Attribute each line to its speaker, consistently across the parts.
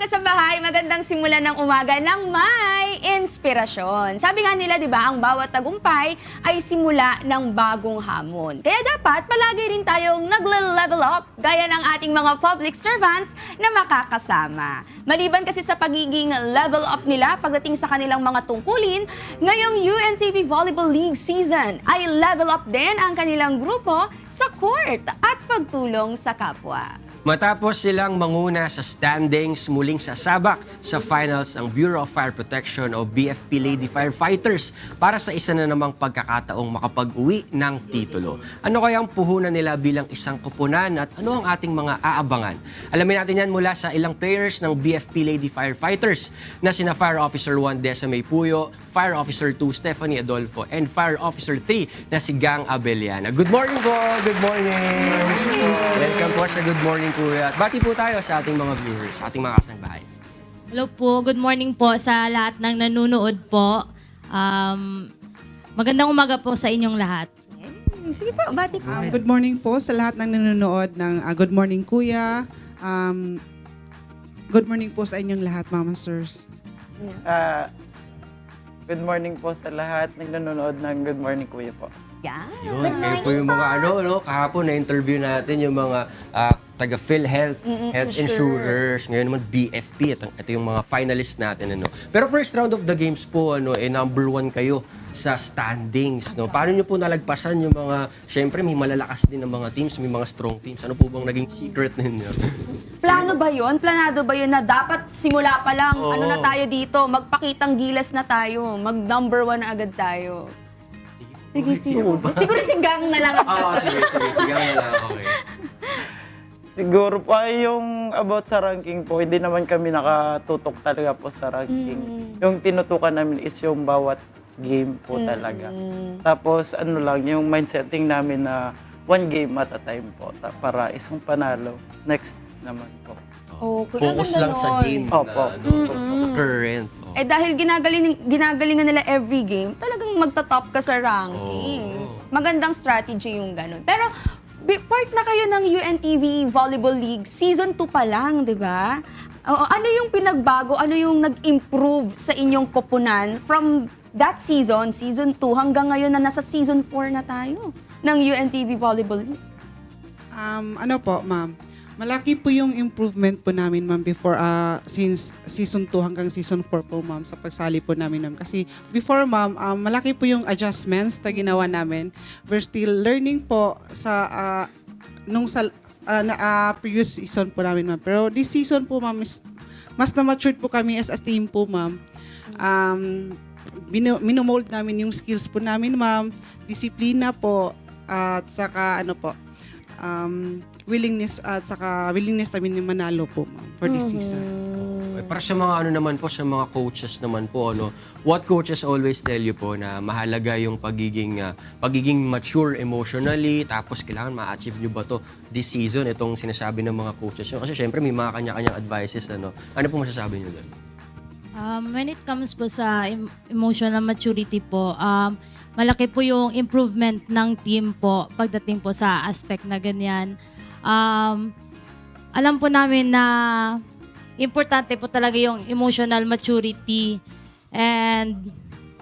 Speaker 1: kasambahay, magandang simulan ng umaga ng may inspirasyon. Sabi nga nila, di ba, ang bawat tagumpay ay simula ng bagong hamon. Kaya dapat palagi rin tayong nagle-level up gaya ng ating mga public servants na makakasama. Maliban kasi sa pagiging level up nila pagdating sa kanilang mga tungkulin, ngayong UNTV Volleyball League season ay level up din ang kanilang grupo sa court at pagtulong sa kapwa.
Speaker 2: Matapos silang manguna sa standings, muling sasabak sa finals ang Bureau of Fire Protection o BFP Lady Firefighters para sa isa na namang pagkakataong makapag-uwi ng titulo. Ano kaya ang puhunan nila bilang isang koponan at ano ang ating mga aabangan? Alamin natin yan mula sa ilang players ng BFP Lady Firefighters na sina Fire Officer 1 Desame Puyo, Fire Officer 2 Stephanie Adolfo, and Fire Officer 3 na si Gang Abeliana. Good morning po! Good morning! Welcome po sa Good Morning Kuya. At bati po tayo sa ating mga viewers, sa ating mga kasangbahay.
Speaker 3: Hello po, good morning po sa lahat ng nanonood po. Magandang umaga po sa inyong lahat.
Speaker 1: Sige po, bati po.
Speaker 4: Good morning po sa lahat ng nanonood ng Good Morning Kuya. Good morning po sa inyong lahat, Mama Sirs.
Speaker 5: Good morning po sa lahat ng nanonood ng Good Morning Kuya po.
Speaker 1: Yan.
Speaker 2: Yun, kayo po yung mga kahapon na-interview natin yung mga taga PhilHealth, health insurers. Ngayon naman BFP, ito yung mga finalists natin. Pero first round of the games po, number 1 kayo sa standings. Paano nyo po nalagpasan yung mga, syempre may malalakas din ng mga teams, may mga strong teams. Ano po bang naging secret ninyo?
Speaker 1: Plano ba yun? Planado ba yun na dapat simula pa lang, ano na tayo dito, magpakitang gilas na tayo, mag-number 1 na agad tayo? Sige. Siguro si Gang na lang ang sasagot.
Speaker 2: Sige na lang, okay.
Speaker 5: Siguro po ay yung about sa ranking po, hindi naman kami nakatutok talaga po sa ranking. Yung tinutukan namin is yung bawat game po talaga. Tapos ano lang, yung mindsetting namin na 1 game at a time po para isang panalo. Next naman po.
Speaker 1: Okay.
Speaker 2: Focus lang sa game
Speaker 5: Opo.
Speaker 2: na current.
Speaker 1: Eh dahil ginagalingan nila every game, talagang magta-top ka sa rankings. Magandang strategy yung ganun. Pero part na kayo ng UNTV Volleyball League, season 2 pa lang, di ba? Ano yung pinagbago, ano yung nag-improve sa inyong koponan from that season 2, hanggang ngayon na nasa season 4 na tayo ng UNTV Volleyball League?
Speaker 4: Ano po, ma'am? Malaki po yung improvement po namin, ma'am, before, since season 2 hanggang season 4 po, ma'am, sa pagsali po namin, ma'am. Kasi before, ma'am, malaki po yung adjustments na ginawa namin. We're still learning po sa, previous season po namin, ma'am. Pero this season po, ma'am, mas na-matured po kami as a team po, ma'am. Minomold namin yung skills po namin, ma'am. Disiplina po, at saka, willingness namin yung manalo po, ma'am, for this season.
Speaker 2: Okay. Para sa mga sa mga coaches naman po, what coaches always tell you po na mahalaga yung pagiging mature emotionally, tapos kailangan ma-achieve nyo ba to this season, itong sinasabi ng mga coaches nyo? Kasi syempre may mga kanya-kanyang advices, ano po masasabi nyo doon?
Speaker 3: When it comes po sa emotional maturity po, malaki po yung improvement ng team po pagdating po sa aspect na ganyan. Alam po namin na importante po talaga yung emotional maturity. And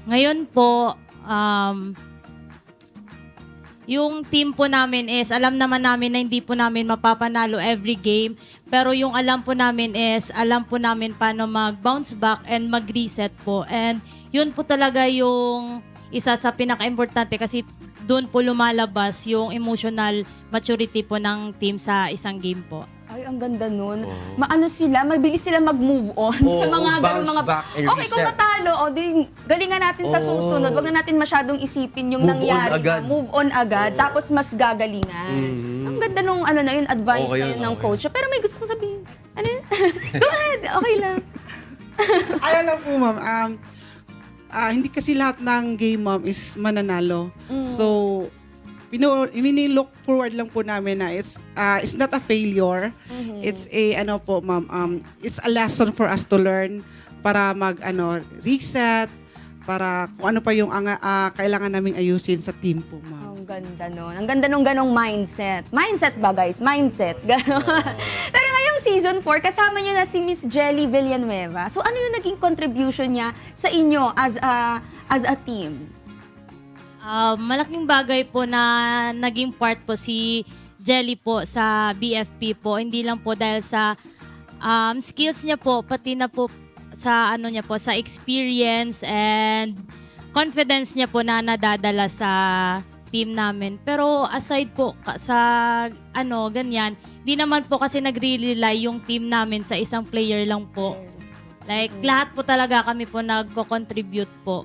Speaker 3: ngayon po, yung team po namin is, alam naman namin na hindi po namin mapapanalo every game. Pero yung alam po namin is, alam po namin paano mag-bounce back and mag-reset po. And yun po talaga yung isa sa pinaka-importante kasi doon po lumalabas yung emotional maturity po ng team sa isang game po.
Speaker 1: Ay, ang ganda nun. Mabilis sila mag-move on sa mga ganung
Speaker 2: bounce
Speaker 1: mga...
Speaker 2: back and
Speaker 1: Okay, kung
Speaker 2: reset.
Speaker 1: matalo, galingan natin sa susunod. Wag na natin masyadong isipin yung
Speaker 2: Move on
Speaker 1: nangyari.
Speaker 2: agad.
Speaker 1: Move on agad, tapos mas gagalingan. Ang ganda nung yun, advice
Speaker 2: Okay
Speaker 1: na
Speaker 2: yun,
Speaker 1: yun ng
Speaker 2: okay.
Speaker 1: coach. Pero may gusto kong sabihin. Ano yun? Go ahead, okay lang.
Speaker 4: Ayan na po, ma'am. Hindi kasi lahat ng game, ma'am, is mananalo. So, look forward lang po namin na it's not a failure. It's a ma'am, it's a lesson for us to learn para reset, para kung ano pa yung kailangan naming ayusin sa team po, ma'am.
Speaker 1: Ang ganda nun. Ang ganda nung ganong mindset. Mindset ba, guys? Mindset. Ganon. Pero ngayong season 4, kasama niyo na si Miss Jelly Villanueva. So ano yung naging contribution niya sa inyo as a team?
Speaker 3: Malaking bagay po na naging part po si Jelly po sa BFP po. Hindi lang po dahil sa skills niya po, pati na po sa ano niya po, sa experience and confidence niya po na nadadala sa team namin. Pero aside po sa ganyan, di naman po kasi nagre-rely yung team namin sa isang player lang po. Like, lahat po talaga kami po nagko-contribute po.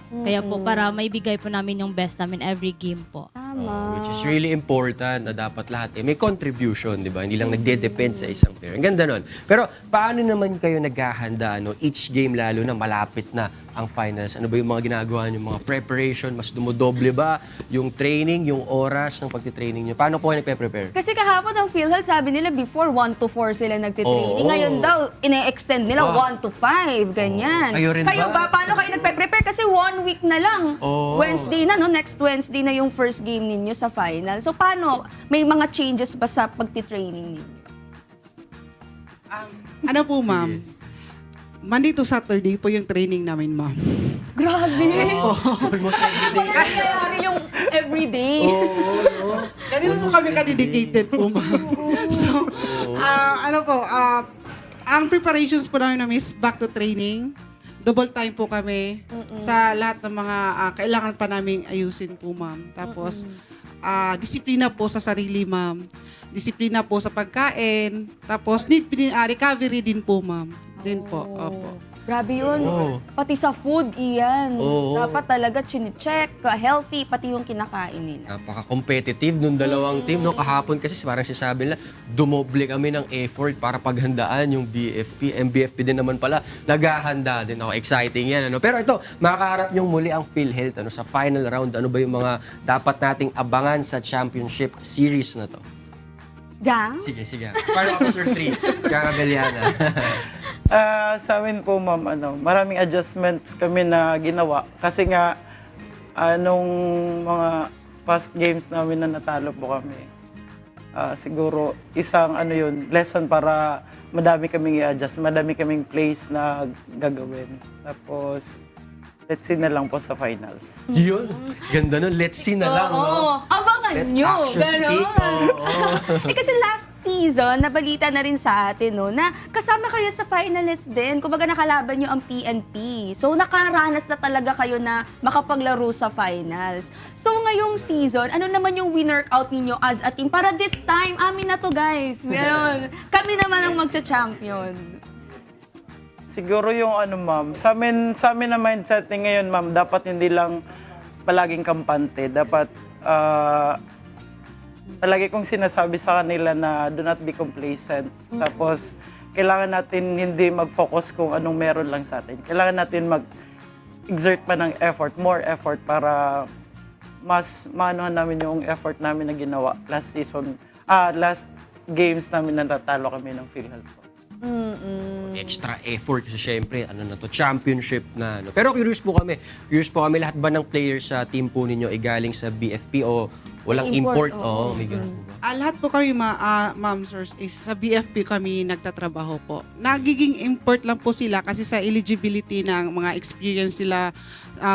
Speaker 3: Kaya po para maibigay po namin yung best namin every game po.
Speaker 1: Tama.
Speaker 2: Which is really important na dapat lahat may contribution, di ba? Hindi lang nagde-depend sa isang player. Ang ganda nun. Pero paano naman kayo naghahanda, each game lalo na malapit na ang finals? Ano ba yung mga ginagawa niyo, mga preparation? Mas dumodoble ba yung training, yung oras ng pagtitraining niyo? Paano po kayo nagpe-prepare?
Speaker 1: Kasi kahapon ang PhilHealth, sabi nila before 1 to 4 sila nagtitraining.
Speaker 2: Oo.
Speaker 1: Ngayon daw, ine-extend nila
Speaker 2: Wow.
Speaker 1: 1 to 5, ganyan.
Speaker 2: Kayo rin ba?
Speaker 1: Paano kayo nagpe-prepare? Kasi 1 week na lang.
Speaker 2: Oo.
Speaker 1: Wednesday na, no? Next Wednesday na yung first game ninyo sa final. So paano? May mga changes ba sa pagtitraining ninyo?
Speaker 4: Ano po, ma'am? Monday to Saturday po yung training namin, ma'am.
Speaker 1: Grabe!
Speaker 2: Almost every day.
Speaker 1: Wala nangyayari yung everyday.
Speaker 4: Ganito po kami ka-dedicated po, ma'am. So, ang preparations po namin is back to training. Double time po kami sa lahat ng mga kailangan pa naming ayusin po, ma'am. Tapos, disiplina po sa sarili, ma'am. Disiplina po sa pagkain. Tapos, recovery din po, ma'am. Din po, opo.
Speaker 1: Grabe yun.
Speaker 2: Oo.
Speaker 1: Pati sa food, iyan.
Speaker 2: Oo.
Speaker 1: Dapat talaga chine-check, healthy, pati yung kinakain nila.
Speaker 2: Napaka-competitive nung dalawang team. Kahapon kasi parang sinasabi nila, dumoble kami ng effort para paghandaan yung BFP. MBFP din naman pala, naghahanda din ako. Exciting yan. Pero ito, makakaharap yung muli ang PhilHealth sa final round. Ano ba yung mga dapat nating abangan sa championship series na to?
Speaker 1: Gang?
Speaker 2: Sige. Fire Officer 3, Gang Abeliana.
Speaker 5: Sa amin po, ma'am, maraming adjustments kami na ginawa. Kasi nga, nung mga past games namin na natalo po kami, siguro isang lesson para madami kaming i-adjust, madami kaming plays na gagawin. Tapos, let's see na lang po sa finals.
Speaker 2: Yun. Ganda nun. Let's see na lang.
Speaker 1: Oo. Abangan nyo.
Speaker 2: Action stick. Oo.
Speaker 1: Kasi last season, nabalita na rin sa atin, na kasama kayo sa finalist din. Kumbaga nakalaban nyo ang PNP. So nakaranas na talaga kayo na makapaglaro sa finals. So ngayong season, ano naman yung winner out ninyo as a team? Para this time, amin na to guys. Ganon. Kami naman ang magcha-champion.
Speaker 5: Siguro yung ma'am, sa amin na mindset ngayon, ma'am, dapat hindi lang palaging kampante. Dapat palagi kong sinasabi sa kanila na do not be complacent. Tapos, kailangan natin hindi mag-focus kung anong meron lang sa atin. Kailangan natin mag-exert pa ng effort, more effort para mas maanuhan namin yung effort namin na ginawa last season, last games namin na natalo kami ng PhilHealth po.
Speaker 2: Extra effort kasi syempre, championship na. Pero curious po kami, lahat ba ng players sa team po ninyo ay galing sa BFP o walang import? Oo, may ganun po ba?
Speaker 4: Lahat po kami, ma'am, sirs, is sa BFP kami nagtatrabaho po. Nagiging import lang po sila kasi sa eligibility ng mga experience nila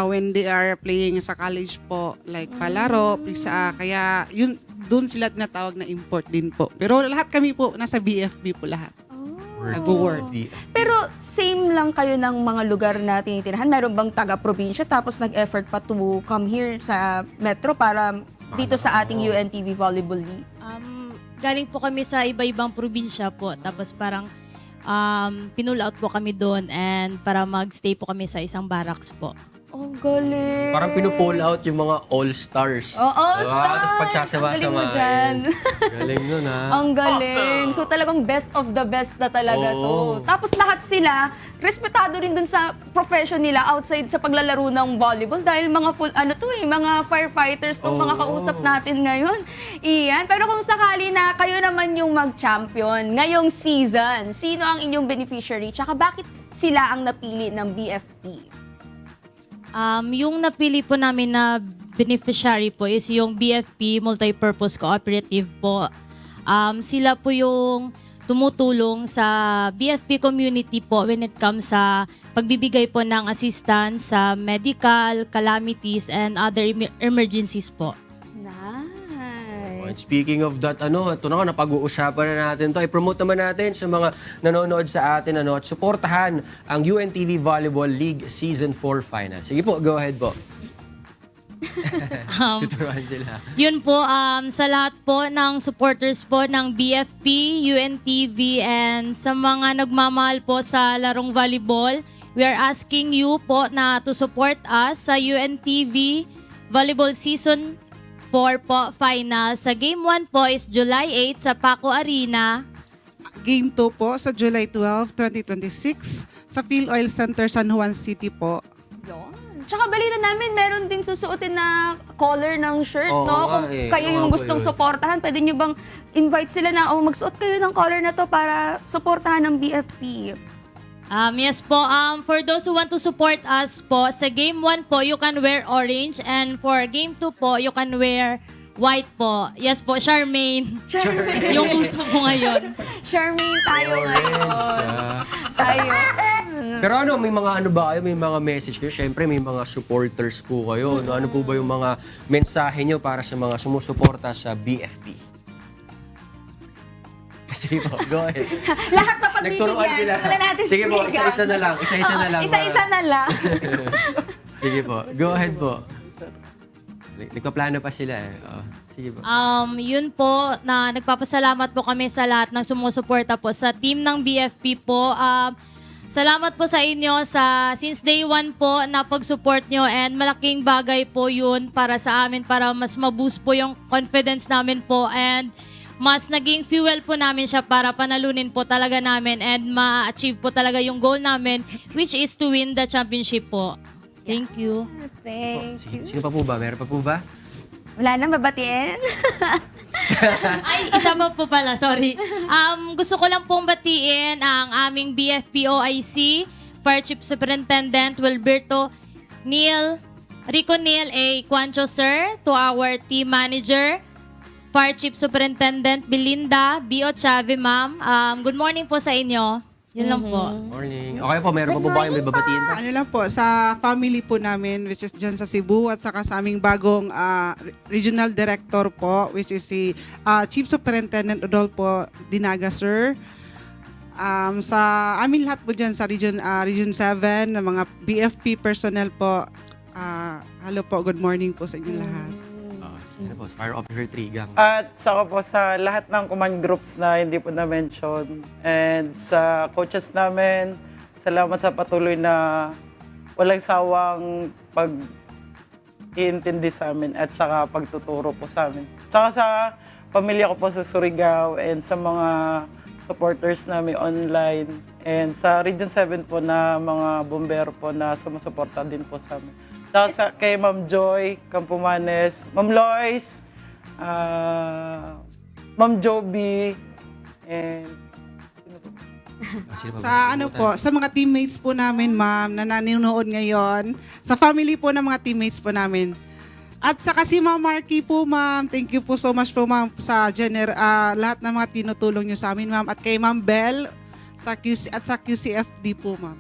Speaker 4: when they are playing sa college po, like palaro, kaya yun, doon sila tinatawag na import din po. Pero lahat kami po, nasa BFP po lahat. Nag-work.
Speaker 1: Pero same lang kayo ng mga lugar na tinitirahan? Meron bang taga-probinsya tapos nag-effort pa to come here sa Metro para dito sa ating UNTV Volleyball League?
Speaker 3: Galing po kami sa iba-ibang probinsya po. Tapos parang pinull out po kami doon and para mag-stay po kami sa isang barracks po.
Speaker 1: Oh, galing.
Speaker 2: Parang pinupull out yung mga all-stars.
Speaker 1: Oo, all-stars.
Speaker 2: Tapos pagsasama-sama.
Speaker 1: Ang galing mo dyan.
Speaker 2: Galing nun, ha?
Speaker 1: Ang galing. So talagang best of the best na talaga
Speaker 2: Oo.
Speaker 1: to. Tapos lahat sila, respetado rin dun sa profession nila outside sa paglalaro ng volleyball dahil mga mga firefighters tong mga kausap natin ngayon. Iyan. Pero kung sakali na kayo naman yung mag-champion ngayong season, sino ang inyong beneficiary? Tsaka bakit sila ang napili ng BFP?
Speaker 3: Yung napili po namin na beneficiary po is yung BFP Multipurpose Cooperative po. Sila po yung tumutulong sa BFP community po when it comes sa pagbibigay po ng assistance sa medical, calamities, and other emergencies po.
Speaker 2: And
Speaker 1: Nice.
Speaker 2: speaking of that, ito na nga, napag-uusapan na natin to. I-promote naman natin sa mga nanonood sa atin at suportahan ang UNTV Volleyball League Season 4 Final. Sige po, go ahead po. Tuturuan sila.
Speaker 3: Yun po, sa lahat po ng supporters po ng BFP, UNTV, and sa mga nagmamahal po sa larong volleyball, we are asking you po na to support us sa UNTV Volleyball Season 4 po final. Sa Game 1 po is July 8 sa Paco Arena.
Speaker 4: Game 2 po sa July 12, 2026 sa PhilOil Center, San Juan City po.
Speaker 1: Yun. Tsaka balita namin, meron din susuotin na color ng shirt,
Speaker 2: Oo
Speaker 1: no?
Speaker 2: nga
Speaker 1: Kung
Speaker 2: eh.
Speaker 1: kayo
Speaker 2: Oo
Speaker 1: yung
Speaker 2: nga po
Speaker 1: gustong
Speaker 2: yun.
Speaker 1: suportahan, pwede nyo bang invite sila na, magsuot kayo ng color na to para suportahan ng BFP?
Speaker 3: Yes po, for those who want to support us po, sa Game 1 po, you can wear orange, and for Game 2 po, you can wear white po. Yes po, Charmaine.
Speaker 1: Charmaine.
Speaker 3: Yung uso po ngayon.
Speaker 1: Charmaine tayo ngayon. Tayo.
Speaker 2: Pero may mga ba kayo, may mga message kayo? Siyempre, may mga supporters po kayo. Ano po ba yung mga mensahe nyo para sa mga sumusuporta sa BFP? Sige po, go ahead.
Speaker 1: Lahat na
Speaker 2: Nagturuan
Speaker 1: pagbibigyan.
Speaker 2: sila.
Speaker 1: Simulan natin
Speaker 2: Sige po,
Speaker 1: sinigang.
Speaker 2: isa-isa na lang. Isa-isa na lang.
Speaker 1: Isa-isa na lang.
Speaker 2: Sige po, go ahead po. Nagpaplano pa sila eh. Oh, sige po.
Speaker 3: Yun po, na nagpapasalamat po kami sa lahat ng sumusuporta po sa team ng BFP po. Salamat po sa inyo sa since day one po na pag-support nyo, and malaking bagay po yun para sa amin para mas maboost po yung confidence namin po, and mas naging fuel po namin siya para panalunin po talaga namin and ma-achieve po talaga yung goal namin, which is to win the championship po. Thank you.
Speaker 1: Thank you.
Speaker 2: Sino pa po ba? Meron pa po ba?
Speaker 1: Wala nang babatiin?
Speaker 3: Ay, isa pa po pala, sorry. Gusto ko lang pong batiin ang aming BFP-OIC, Fire Chief Superintendent Wilberto Rico Neil A. Cuancho, sir, to our team manager, Fire Chief Superintendent Belinda B. Ochave, ma'am. Good morning po sa inyo. Yun lang po.
Speaker 2: Morning. Okay po, meron pa po ba kayong may babatiin pa?
Speaker 4: Ano lang po, sa family po namin, which is dyan sa Cebu, at saka sa aming bagong regional director po, which is si Chief Superintendent Rodolfo Dinaga, sir. Sa amin lahat po dyan sa Region 7, na mga BFP personnel po, hello po, good morning po sa inyo lahat.
Speaker 2: Ano po, Fire Officer 3 gang.
Speaker 5: At saka po sa lahat ng command groups na hindi po na-mention. And sa coaches namin, salamat sa patuloy na walang sawang pag-iintindi sa amin at saka pagtuturo po sa amin. Saka sa pamilya ko po sa Surigao and sa mga supporters namin online. And sa Region 7 po na mga bombero po na sumusuporta din po sa amin. Saka kay Ma'am Joy Campomanes, Ma'am Lois, Ma'am Joby, and
Speaker 2: Sino pa ba?
Speaker 4: Sa ano po, sa mga teammates po namin, ma'am, na nanonood ngayon, sa family po ng mga teammates po namin. At saka si Ma'am Marky po, ma'am, thank you po so much po, ma'am, sa lahat ng mga tinutulong nyo sa amin, ma'am. At kay Ma'am Bell sa at sa QCFD po, ma'am.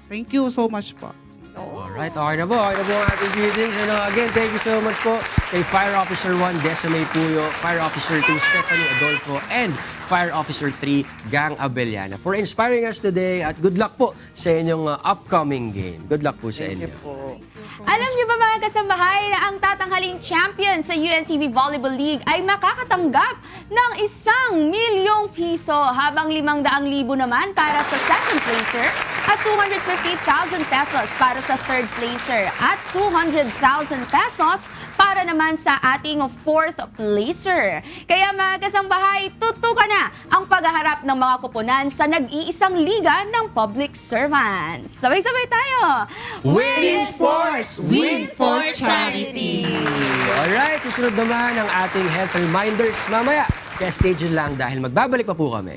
Speaker 4: Thank you so much po.
Speaker 2: Alright, okay na po. Okay na po ang ating greetings. Again, thank you so much po kay Fire Officer 1, Desiree Puyo, Fire Officer 2, Stephanie Adolfo, and Fire Officer 3, Gang Abellana, for inspiring us today, at good luck po sa inyong upcoming game. Good luck po sa
Speaker 5: thank you
Speaker 2: inyo.
Speaker 5: po.
Speaker 1: Alam niyo ba mga kasambahay na ang tatanghaling champion sa UNTV Volleyball League ay makakatanggap ng 1 milyong piso, habang 500,000 naman para sa second placer at 250,000 pesos para sa third placer at 200,000 pesos para naman sa ating fourth placer. Kaya mga kasambahay, tutukan na ang paghaharap ng mga kupunan sa nag-iisang liga ng public servants. Sabay-sabay tayo!
Speaker 2: Win Sports!
Speaker 3: Win for charity!
Speaker 2: Alright, susunod naman ang ating health reminders mamaya. Kaya stay tuned lang dahil magbabalik pa po kami.